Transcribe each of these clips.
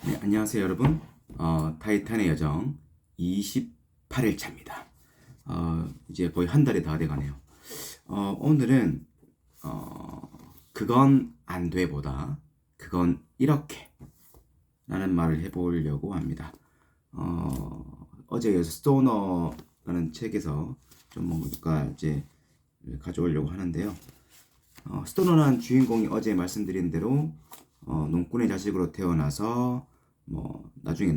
네, 안녕하세요, 여러분. 타이탄의 여정 28일차입니다. 이제 거의 한 달이 다 돼가네요. 오늘은 그건 안 돼보다 그건 이렇게 라는 말을 해보려고 합니다. 어제 스토너라는 책에서 좀 뭔가 이제 가져오려고 하는데요. 스토너라는 주인공이 어제 말씀드린 대로 농꾼의 자식으로 태어나서 뭐 나중에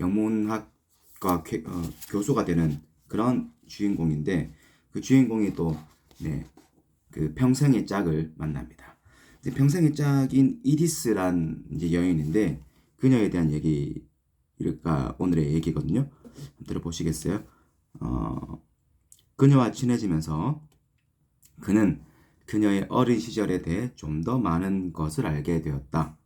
영문학과 교수가 되는 그런 주인공인데, 그 주인공이 또 네, 그 평생의 짝을 만납니다. 이제 평생의 짝인 이디스란 이제 여인인데, 그녀에 대한 얘기가 오늘의 얘기거든요. 한번 들어보시겠어요? 그녀와 친해지면서 그는 그녀의 어린 시절에 대해 좀 더 많은 것을 알게 되었다.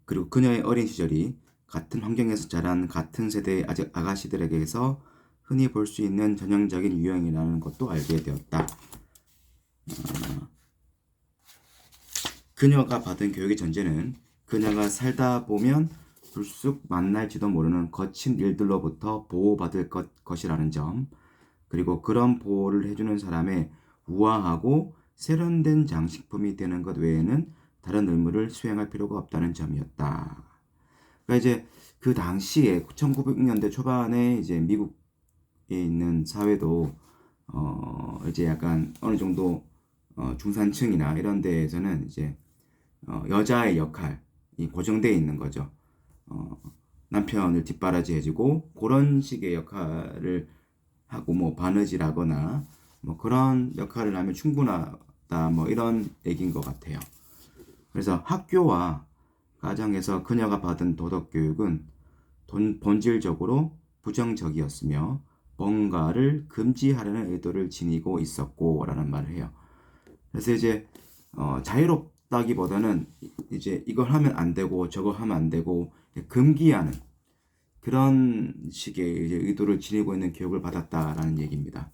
그리고 그녀의 어린 시절이 같은 환경에서 자란 같은 세대의 아가씨들에게서 흔히 볼 수 있는 전형적인 유형이라는 것도 알게 되었다. 그녀가 받은 교육의 전제는 그녀가 살다 보면 불쑥 만날지도 모르는 거친 일들로부터 보호받을 것이라는 점, 그리고 그런 보호를 해주는 사람의 우아하고 세련된 장식품이 되는 것 외에는 다른 의무를 수행할 필요가 없다는 점이었다. 그러니까 이제 그 당시에 1900년대 초반에 이제 미국에 있는 사회도 이제 약간 어느 정도 중산층이나 이런 데에서는 이제 여자의 역할이 고정되어 있는 거죠. 어, 남편을 뒷바라지해주고 그런 식의 역할을 하고 뭐 바느질하거나 뭐 그런 역할을 하면 충분하다, 뭐 이런 얘기인 것 같아요. 그래서 학교와 가정에서 그녀가 받은 도덕 교육은 본질적으로 부정적이었으며 뭔가를 금지하려는 의도를 지니고 있었고라는 말을 해요. 그래서 이제 자유롭다기보다는 이제 이걸 하면 안 되고 저거 하면 안 되고 금기하는 그런 식의 이제 의도를 지니고 있는 교육을 받았다라는 얘기입니다.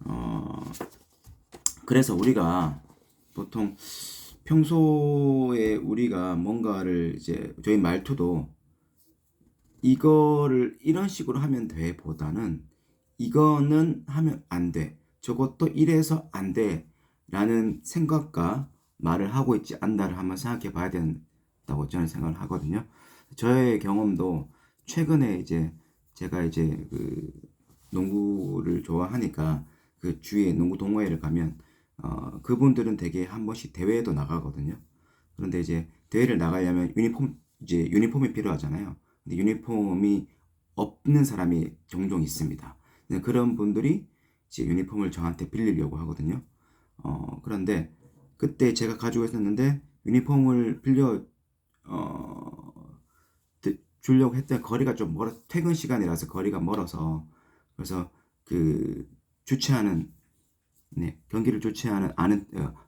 어, 그래서 우리가 보통 평소에 우리가 뭔가를 이제 저희 말투도 이거를 이런 식으로 하면 돼 보다는 이거는 하면 안 돼, 저것도 이래서 안 돼 라는 생각과 말을 하고 있지 않나를 한번 생각해 봐야 된다고 저는 생각을 하거든요. 저의 경험도 최근에 이제 제가 이제 그 농구를 좋아하니까 그 주위에 농구 동호회를 가면 그분들은 되게 한 번씩 대회에도 나가거든요. 그런데 이제 대회를 나가려면 유니폼이 필요하잖아요. 근데 유니폼이 없는 사람이 종종 있습니다. 그런 분들이 이제 유니폼을 저한테 빌리려고 하거든요. 그런데 그때 제가 가지고 있었는데 유니폼을 빌려 주려고 했더니 거리가 좀 멀어, 퇴근 시간이라서 거리가 멀어서. 그래서 그 주최하는 경기를 주최하는 아는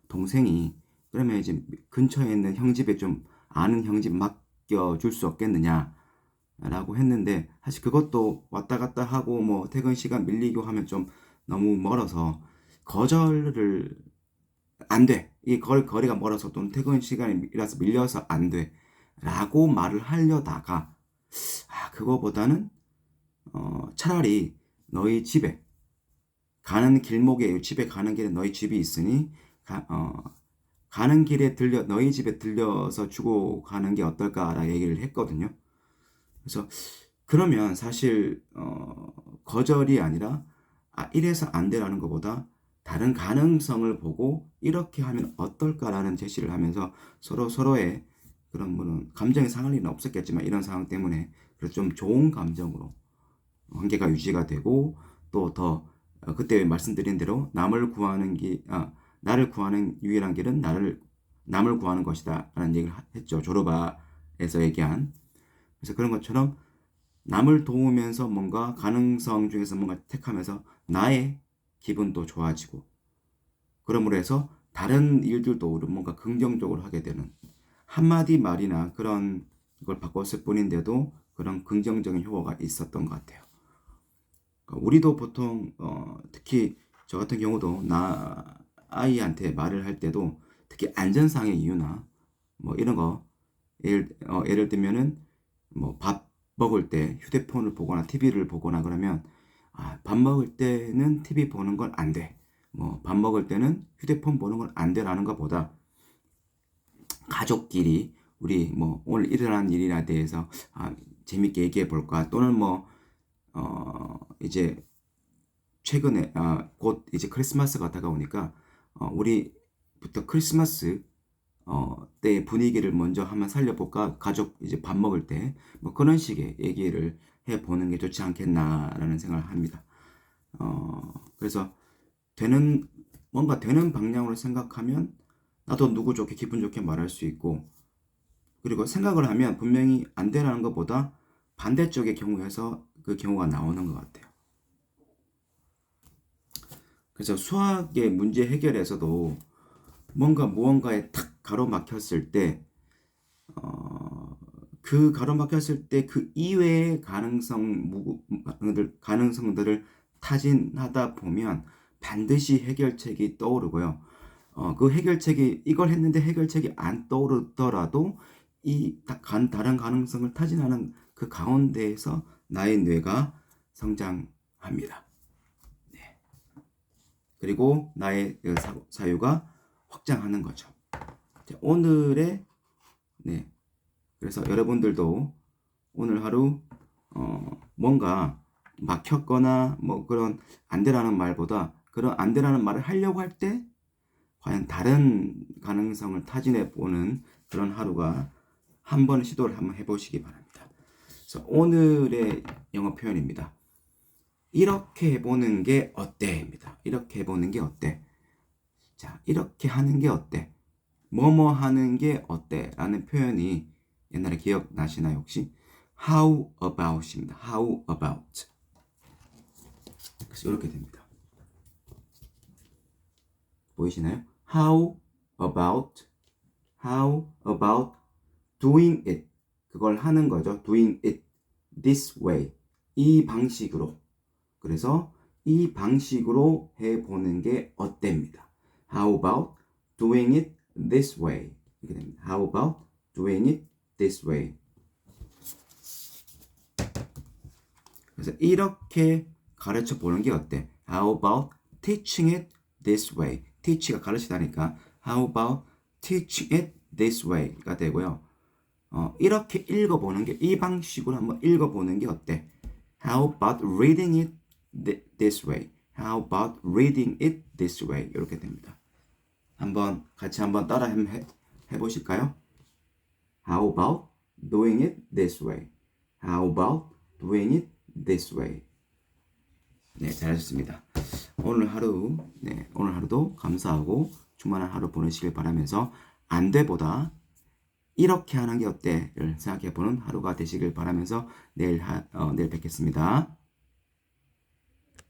동생이, 그러면 이제 근처에 있는 형집에 좀 아는 형집 맡겨줄 수 없겠느냐라고 했는데, 사실 그것도 왔다 갔다 하고 뭐 퇴근 시간 밀리고 하면 좀 너무 멀어서 거절을 안 돼. 이 거리가 멀어서 또는 퇴근 시간이라서 밀려서 안 돼. 라고 말을 하려다가, 그거보다는, 차라리 너희 집에 가는 길목에, 집에 가는 길에 너희 집이 있으니, 가는 길에 너희 집에 들려서 주고 가는 게 어떨까라 얘기를 했거든요. 그래서 그러면 사실, 거절이 아니라, 이래서 안 돼라는 것보다 다른 가능성을 보고 이렇게 하면 어떨까라는 제시를 하면서 서로의 그런 뭐는 감정이 상할 일은 없었겠지만 이런 상황 때문에 그래서 좀 좋은 감정으로 관계가 유지가 되고, 또 더 그때 말씀드린 대로 나를 구하는 유일한 길은 남을 구하는 것이다라는 얘기를 했죠. 조르바에서 얘기한. 그래서 그런 것처럼 남을 도우면서 뭔가 가능성 중에서 뭔가 택하면서 나의 기분도 좋아지고, 그러므로 해서 다른 일들도 우리 뭔가 긍정적으로 하게 되는, 한마디 말이나 그런 걸 바꿨을 뿐인데도 그런 긍정적인 효과가 있었던 것 같아요. 우리도 보통 특히 저 같은 경우도 아이한테 말을 할 때도 특히 안전상의 이유나 뭐 이런 거 예를 들면은 뭐 밥 먹을 때 휴대폰을 보거나 TV를 보거나 그러면 밥 먹을 때는 TV 보는 건 안 돼. 뭐 밥 먹을 때는 휴대폰 보는 건 안 돼라는 것보다 가족끼리 우리 뭐 오늘 일어난 일이나 대해서 재밌게 얘기해 볼까 또는 뭐 이제 최근에 곧 이제 크리스마스가 다가오니까 우리부터 크리스마스 때의 분위기를 먼저 한번 살려볼까 가족 이제 밥 먹을 때 뭐 그런 식의 얘기를 해 보는 게 좋지 않겠나라는 생각을 합니다. 그래서 뭔가 되는 방향으로 생각하면 나도 누구 좋게 기분 좋게 말할 수 있고 그리고 생각을 하면 분명히 안 되라는 것보다 반대쪽의 경우에서 그 경우가 나오는 것 같아요. 그래서 수학의 문제 해결에서도 뭔가 무언가에 탁 가로막혔을 때, 그 가로막혔을 때 그 이외의 가능성들을 타진하다 보면 반드시 해결책이 떠오르고요. 이걸 했는데 해결책이 안 떠오르더라도 다른 가능성을 타진하는 그 가운데에서 나의 뇌가 성장합니다. 네. 그리고 나의 사유가 확장하는 거죠. 오늘의 네. 그래서 여러분들도 오늘 하루 뭔가 막혔거나 뭐 그런 안 되라는 말보다 그런 안 되라는 말을 하려고 할 때 과연 다른 가능성을 타진해 보는 그런 하루가 한번 시도를 한번 해보시기 바랍니다. 그래서 오늘의 영어 표현입니다. 이렇게 해보는 게 어때입니다. 이렇게 해보는 게 어때? 자, 이렇게 하는 게 어때? 뭐뭐 하는 게 어때? 라는 표현이 옛날에 기억나시나요 혹시? How about입니다. How about. 그래서 이렇게 됩니다. 보이시나요? How about doing it. 그걸 하는 거죠. doing it this way. 이 방식으로. 그래서 이 방식으로 해보는 게 어때입니다. How about doing it this way. 이렇게 됩니다. How about doing it this way. 그래서 이렇게 가르쳐 보는 게 어때? How about teaching it this way. teach가 가르치다니까 How about teaching it this way가 되고요. 이렇게 읽어보는 게 이 방식으로 한번 읽어보는 게 어때? How about reading it this way. How about reading it this way. 이렇게 됩니다. 같이 한번 따라 해보실까요? How about doing it this way. How about doing it this way. 네, 잘하셨습니다. 오늘 하루도 감사하고 충만한 하루 보내시길 바라면서 안 돼보다 이렇게 하는 게 어때를 생각해보는 하루가 되시길 바라면서 내일 뵙겠습니다.